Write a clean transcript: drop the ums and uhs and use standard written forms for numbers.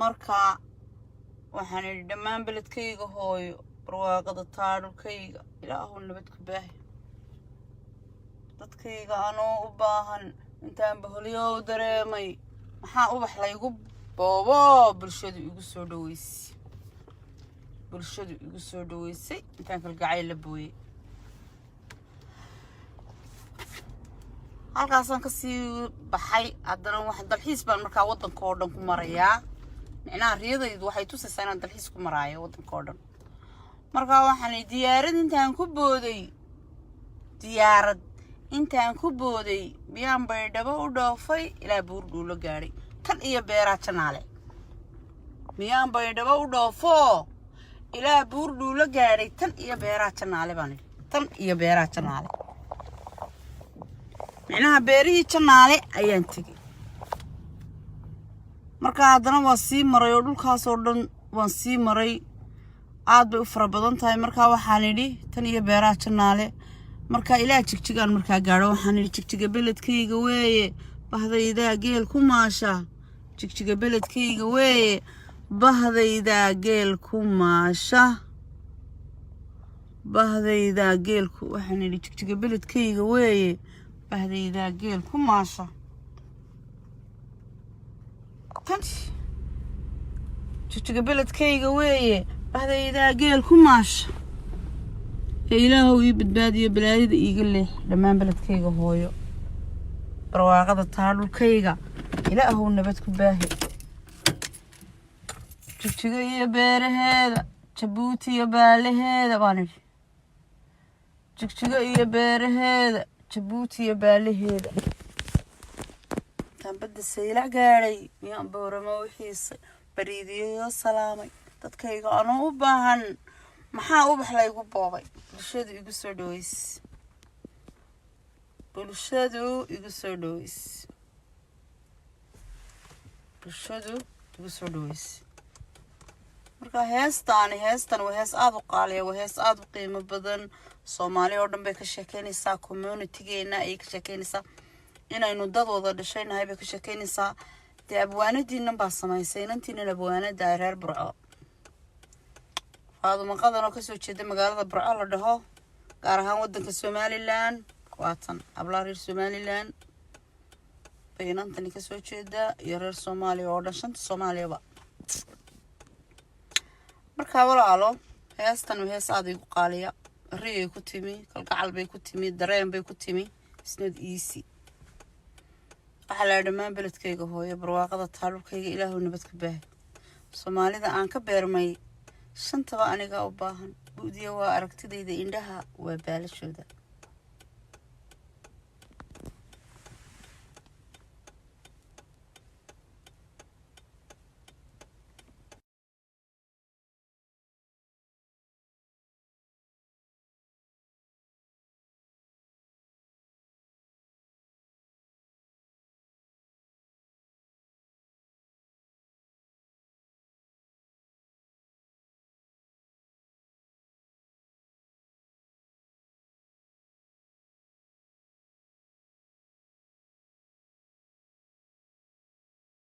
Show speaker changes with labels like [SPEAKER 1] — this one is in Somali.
[SPEAKER 1] marka waxaan idhi dhammaan beledkayga hooyo barwaaqada taadhulkayga ilaahu nabad ku baahi dadkayga anoo u baahan intaan baholyow dareemay maxaa ubax laygu boobo bulshadu igu soo dhaweysay intaan kalgacayl la booyay halkaasaan kasii baxay haddana waxaan dalxiis baan markaa waddanka oo dhan ku marayaa micnaha riyadaydu waxay tusaysaa inaan dalxiis ku maraayo waddanka oo dhan markaa waxaan diyaarad intaan ku booday miyaan baydhabo u dhoofay ilaa buurdhuulo gaadhay tan iyo beeraa janaale miyaan baydhabo u dhoofo ilaa buurdhuulo gaadhay tan iyo beeraa janaale baan idhi tan iyo beeraa janaale micnaha beerihii janaale ayaan tegey markaa haddana waan sii maray oo dhulkaasoo dhan waan sii maray aad bay u fara badan tahay markaa waxaan idhi tan iyo beeraha janaale markaa ilaa jigjigaan markaa gaadho waxaan idhi jigjiga beledkayga weeye bahdaydaa geel ku maasha jigjiga beledkayga weeye bahdaydaa geel ku maasha bahdaydaa geelku waxaan idhi jigjiga beledkayga weeye bahdaydaa geel ku maasha jigjiga beledkayga weeye bahdaydaa geel ku maasha ilaahow ii badbaadiyo balaayada iiga leex dhammaan beledkayga hooyo barwaaqada taadhulkayga ilaahow nabad ku baahi jigjiga iyo beeraheeda jabuuti iyo baalaheeda baan idhi jigjiga iyo beeraheeda jabuuti iyo baalaheeda intaan badda saylac gaadhay miyaan booramo u xiisay bariidiyayoo salaamay dadkayga anoo u baahan maxaa ubax laygu boobay bulshadu igu soo dhaweys marka heestan waa hees aad u qaaliya waa hees aad u qiimo badan Soomaali oo dhan bay ka sheekeynaysaa communitygeena ay ka sheekeynaysaa inaynu dad wada dhashaynahay bay ka sheekeynaysaa dee abwaanadiinan baa samaysay inantiinan abwaanada ay reer Burco faaduma qadan oo kasoo jeeda magaalada Burco la dhaho gaar ahaan waddanka Somaliland waatan abla reer Somaliland bay inantani kasoo jeeda iyo reer Soomaaliya oo dhan shanta Soomaaliyaba markaa walaalo heestan waa hees aad igu qaaliya riyay ku timi kalgacal bay ku timi dareen bay ku timi isnad easy waxaa la dhammaan beledkayga hooyo barwaaqada taadhulkayga ilaahow nabad ku baahi Soomaalida aan ka beermay shantaba aniga u baahan buudiya waa aragtidayda indhaha waa baalashooda